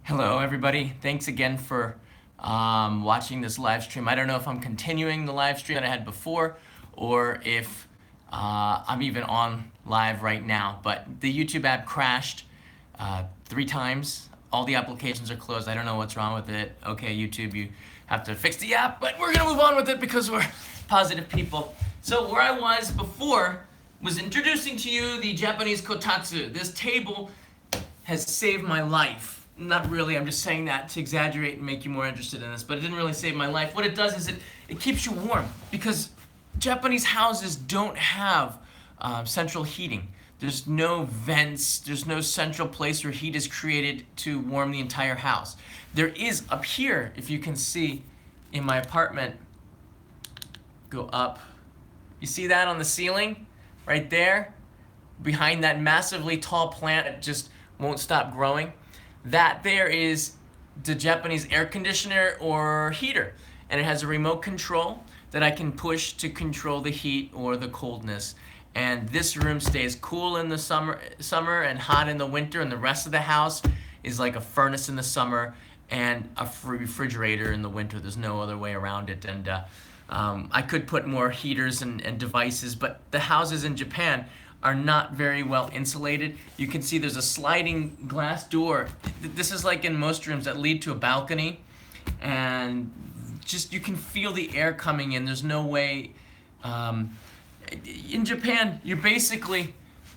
Hello, everybody. Thanks again for watching this live stream. I don't know if I'm continuing the live stream that I had before or if I'm even on live right now, but the YouTube app crashed 3 times. All the applications are closed. I don't know what's wrong with it. Okay, YouTube, you have to fix the app, but we're going to move on with it because we're positive people. So where I was before was introducing to you the Japanese Kotatsu. This table has saved my life. Not really, I'm just saying that to exaggerate and make you more interested in this, but it didn't really save my life. What it does is it keeps you warm because Japanese houses don't have central heating. There's no vents, there's no central place where heat is created to warm the entire house. There is up here, if you can see in my apartment, go up. You see that on the ceiling? Right there? Behind that massively tall plant, it just won't stop growing. That there is the Japanese air conditioner or heater, and it has a remote control that I can push to control the heat or the coldness. And this room stays cool in the summer and hot in the winter, and the rest of the house is like a furnace in the summer and a refrigerator in the winter. There's no other way around it. And I could put more heaters and devices, but the houses in Japan are not very well insulated. You can see there's a sliding glass door. This is like in most rooms that lead to a balcony, and just you can feel the air coming in. There's no way. In Japan, you're basically,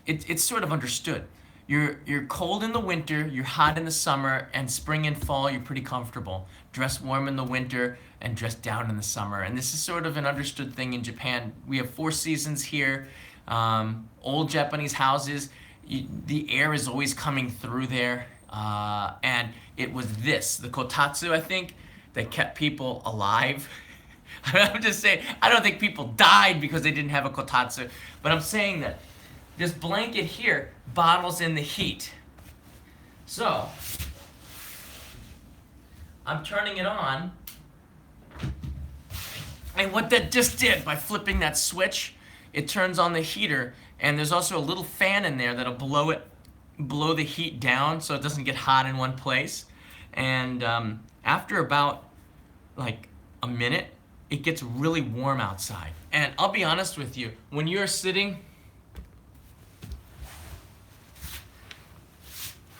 it's sort of understood. You're cold in the winter, you're hot in the summer, and spring and fall you're pretty comfortable. Dress warm in the winter and dress down in the summer. And this is sort of an understood thing in Japan. We have 4 seasons here. Old Japanese houses, the air is always coming through there, and it was the Kotatsu, I think, that kept people alive. I'm just saying, I don't think people died because they didn't have a Kotatsu, but I'm saying that this blanket here bottles in the heat. So, I'm turning it on, and what that just did by flipping that switch, it turns on the heater, and there's also a little fan in there that'll blow the heat down so it doesn't get hot in one place. And after about like a minute, it gets really warm outside. And I'll be honest with you, when you're sitting,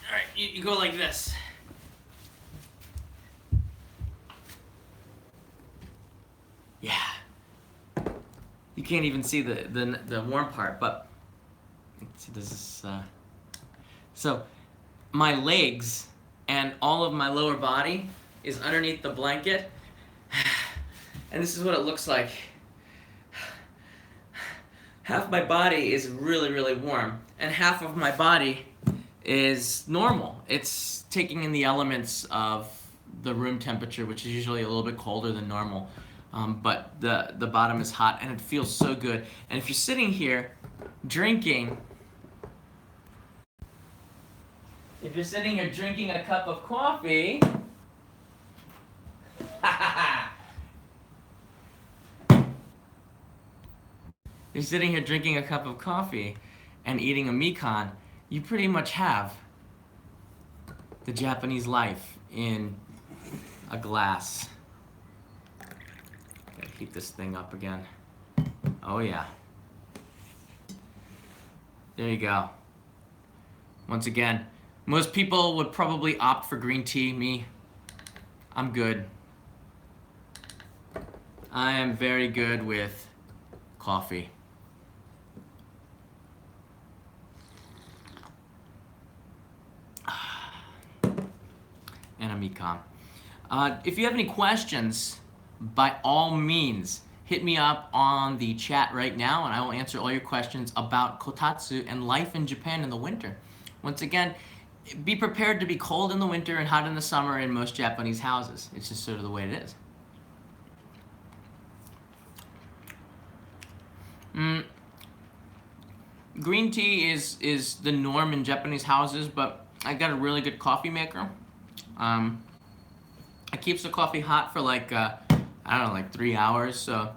all right, you go like this. Yeah. You can't even see the warm part, but let's see, this is so my legs and all of my lower body is underneath the blanket, and this is what it looks like. Half my body is really, really warm, and half of my body is normal. It's taking in the elements of the room temperature, which is usually a little bit colder than normal. But the bottom is hot, and it feels so good. And if you're sitting here drinking a cup of coffee, you're sitting here drinking a cup of coffee and eating a mikan, you pretty much have the Japanese life in a glass. Gotta heat this thing up again. Oh yeah. There you go. Once again, most people would probably opt for green tea. Me, I'm good. I am very good with coffee. And a mikan. If you have any questions, by all means, hit me up on the chat right now, and I will answer all your questions about Kotatsu and life in Japan in the winter. Once again, be prepared to be cold in the winter and hot in the summer in most Japanese houses. It's just sort of the way it is. Green tea is the norm in Japanese houses, but I got a really good coffee maker. It keeps the coffee hot for like, I don't know, like 3 hours, so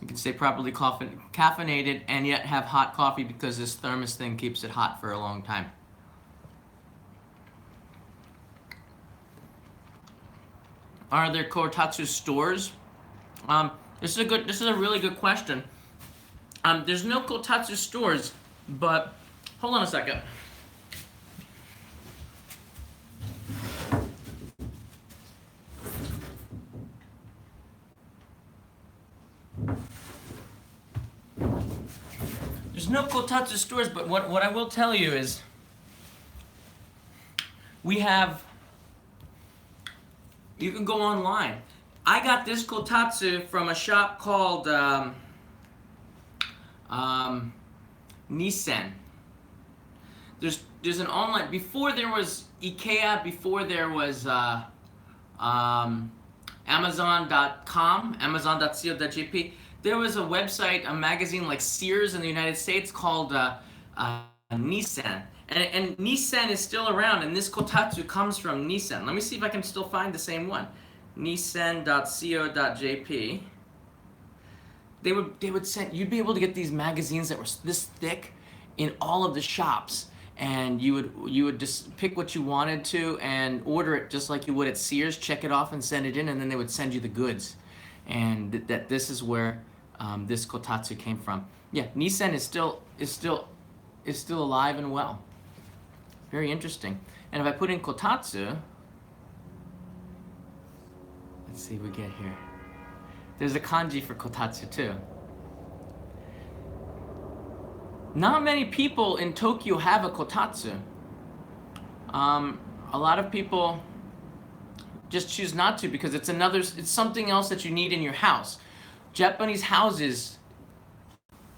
you can stay properly caffeinated and yet have hot coffee because this thermos thing keeps it hot for a long time. Are there Kotatsu stores? This is a really good question. There's no Kotatsu stores, but hold on a second. There's no Kotatsu stores, but what I will tell you is we have, you can go online. I got this Kotatsu from a shop called Nissan. There's an online, before there was IKEA, before there was Amazon.com, Amazon.co.jp, there was a website, a magazine like Sears in the United States called Nissan. And Nissan is still around, and this Kotatsu comes from Nissan. Let me see if I can still find the same one. Nissan.co.jp. They would send, you'd be able to get these magazines that were this thick in all of the shops, and you would just pick what you wanted to and order it just like you would at Sears, check it off and send it in, and then they would send you the goods. And this is where this Kotatsu came from. Yeah, Nissan is still alive and well. Very interesting. And if I put in Kotatsu, let's see what we get here. There's a kanji for Kotatsu too. Not many people in Tokyo have a Kotatsu. A lot of people just choose not to because it's something else that you need in your house. Japanese houses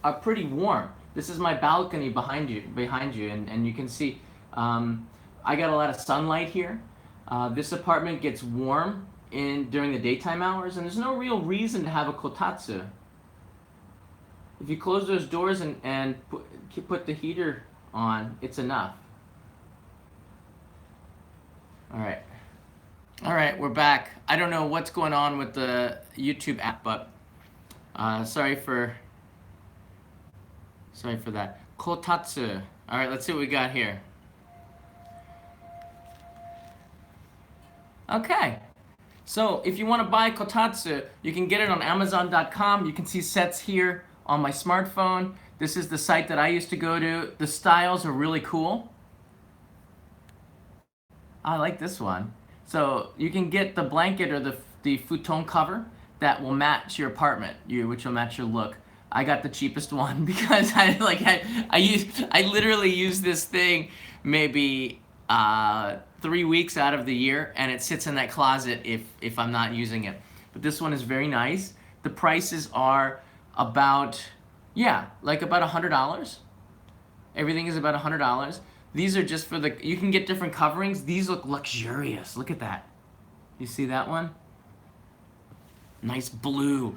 are pretty warm. This is my balcony behind you, and you can see I got a lot of sunlight here. This apartment gets warm during the daytime hours, and there's no real reason to have a Kotatsu. If you close those doors and put the heater on, it's enough. All right, we're back. I don't know what's going on with the YouTube app, but sorry for that. Kotatsu. All right, let's see what we got here. Okay. So if you want to buy Kotatsu, you can get it on Amazon.com. You can see sets here on my smartphone. This is the site that I used to go to. The styles are really cool. I like this one. So you can get the blanket or the futon cover that will match your apartment, which will match your look. I got the cheapest one because I literally use this thing maybe 3 weeks out of the year, and it sits in that closet if I'm not using it. But this one is very nice. The prices are about $100. Everything is about $100. These are just for you can get different coverings. These look luxurious. Look at that. You see that one? Nice blue.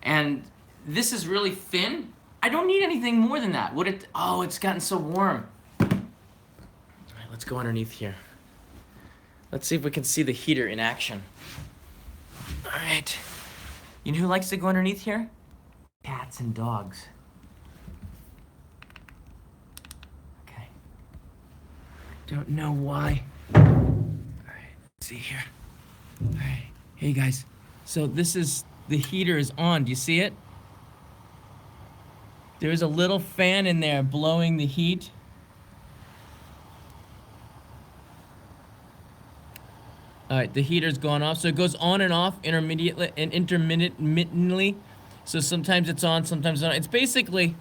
And this is really thin. I don't need anything more than that. Oh, it's gotten so warm. All right, let's go underneath here. Let's see if we can see the heater in action. All right. You know who likes to go underneath here? Cats and dogs. Okay. Don't know why. All right, let's see here. All right. Hey guys. So the heater is on. Do you see it? There's a little fan in there blowing the heat. All right, the heater's gone off. So it goes on and off intermittently. So sometimes it's on, sometimes it's not. It's basically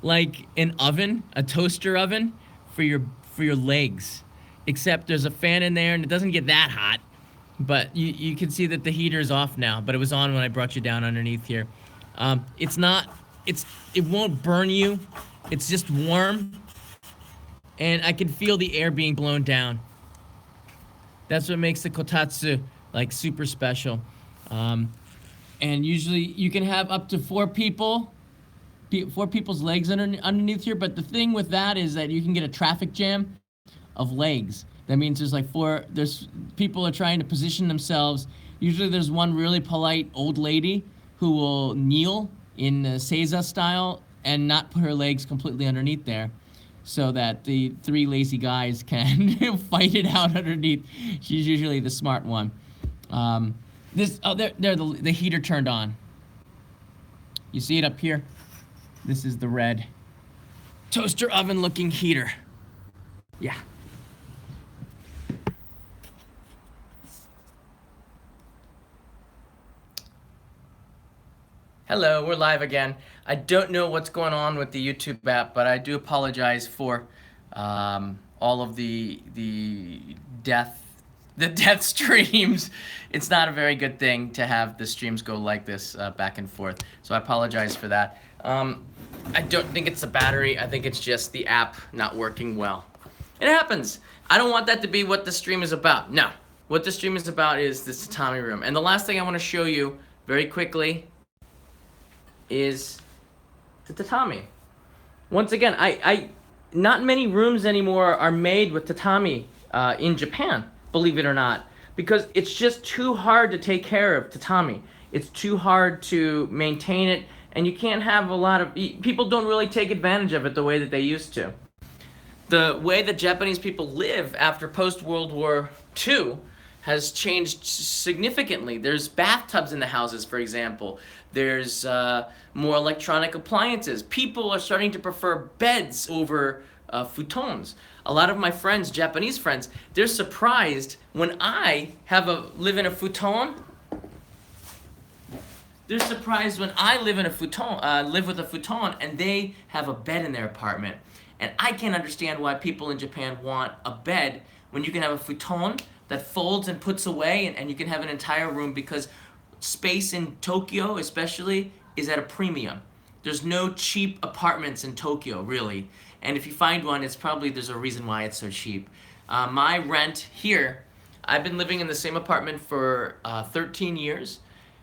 like an oven, a toaster oven for your legs. Except there's a fan in there and it doesn't get that hot. But you can see that the heater is off now, but it was on when I brought you down underneath here. It won't burn you. It's just warm. And I can feel the air being blown down. That's what makes the Kotatsu like super special. And usually you can have up to four people's legs underneath here. But the thing with that is that you can get a traffic jam of legs. That means there's people are trying to position themselves. Usually there's one really polite old lady who will kneel in Seiza style and not put her legs completely underneath there. so that the three lazy guys can fight it out underneath. She's usually the smart one. The heater turned on. You see it up here? This is the red toaster oven looking heater. Yeah. Hello, we're live again. I don't know what's going on with the YouTube app, but I do apologize for all of the death streams. It's not a very good thing to have the streams go like this back and forth. So I apologize for that. I don't think it's the battery. I think it's just the app not working well. It happens. I don't want that to be what the stream is about. No. What the stream is about is this tatami room. And the last thing I want to show you very quickly is the tatami. Once again, not many rooms anymore are made with tatami in Japan, believe it or not, because it's just too hard to take care of tatami. It's too hard to maintain it, and you can't have a lot of people don't really take advantage of it the way that they used to. The way that Japanese people live after post-World War II has changed significantly. There's bathtubs in the houses, for example. There's more electronic appliances. People are starting to prefer beds over futons. A lot of my friends, Japanese friends, they're surprised when I live in a futon. They're surprised when I live in a futon, live with a futon, and they have a bed in their apartment. And I can't understand why people in Japan want a bed when you can have a futon that folds and puts away, and you can have an entire room, because space in Tokyo especially is at a premium. There's no cheap apartments in Tokyo, really. And if you find one, there's a reason why it's so cheap. My rent here, I've been living in the same apartment for 13 years.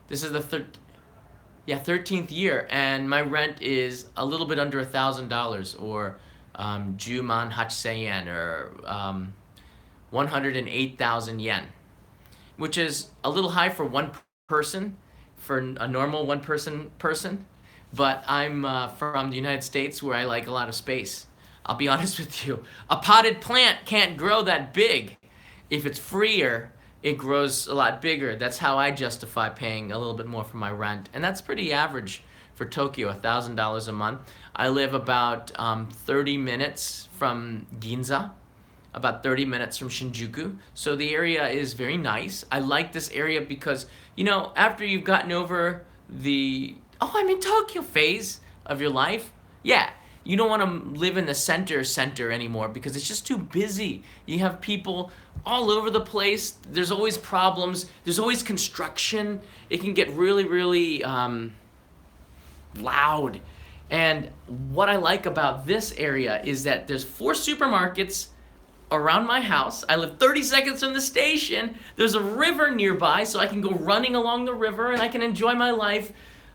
This is the 13th year, and my rent is a little bit under $1,000, or Juman Hachisen yen, or 108,000 yen, which is a little high for one person, for a normal one-person. But I'm from the United States, where I like a lot of space. I'll be honest with you, a potted plant can't grow that big. If it's freer, it grows a lot bigger. That's how I justify paying a little bit more for my rent. And that's pretty average for Tokyo, $1,000 a month. I live about 30 minutes from Ginza, about 30 minutes from Shinjuku. So the area is very nice. I like this area because, after you've gotten over the, I'm in Tokyo phase of your life, yeah, you don't want to live in the center anymore, because it's just too busy. You have people all over the place. There's always problems. There's always construction. It can get really, really loud. And what I like about this area is that there's 4 supermarkets around my house. I live 30 seconds from the station. There's a river nearby, so I can go running along the river, and I can enjoy my life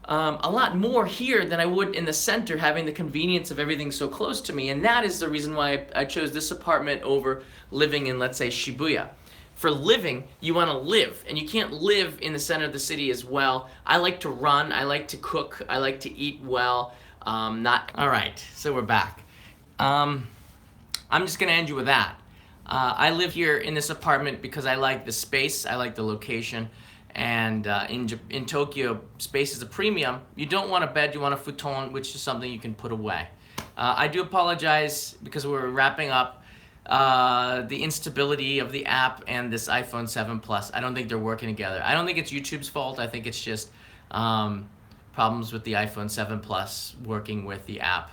a lot more here than I would in the center, having the convenience of everything so close to me. And that is the reason why I chose this apartment over living in, let's say, Shibuya. For living, you want to live, and you can't live in the center of the city as well. I like to run, I like to cook, I like to eat well. All right, so we're back. I'm just gonna end you with that. I live here in this apartment because I like the space, I like the location, and in Tokyo, space is a premium. You don't want a bed, you want a futon, which is something you can put away. I do apologize because we're wrapping up the instability of the app and this iPhone 7 Plus. I don't think they're working together. I don't think it's YouTube's fault. I think it's just problems with the iPhone 7 Plus working with the app.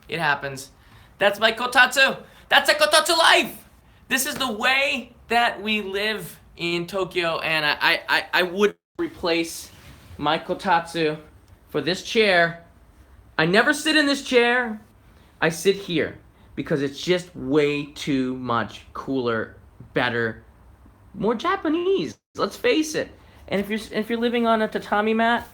It happens. That's my Kotatsu. That's a Kotatsu life. This is the way that we live in Tokyo, and I would replace my Kotatsu for this chair. I never sit in this chair. I sit here because it's just way too much cooler, better, more Japanese. Let's face it. And if you're living on a tatami mat,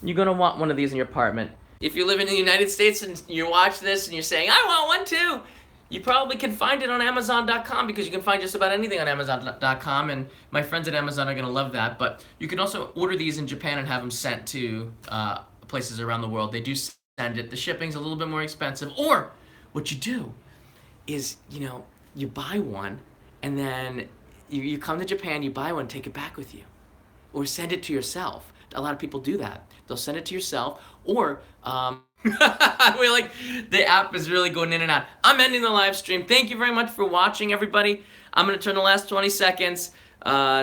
you're gonna want one of these in your apartment. If you live in the United States and you watch this and you're saying, I want one too, you probably can find it on Amazon.com, because you can find just about anything on Amazon.com, and my friends at Amazon are gonna love that. But you can also order these in Japan and have them sent to places around the world. They do send it. The shipping's a little bit more expensive. Or what you do is, you buy one, and then you come to Japan, you buy one, take it back with you, or send it to yourself. A lot of people do that. They'll send it to yourself, or we're like, the app is really going in and out. I'm ending the live stream. Thank you very much for watching, everybody. I'm gonna turn the last 20 seconds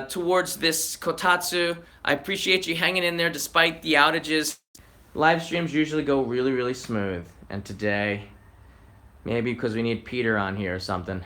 towards this Kotatsu. I appreciate you hanging in there despite the outages. Live streams usually go really, really smooth, and today, maybe because we need Peter on here or something,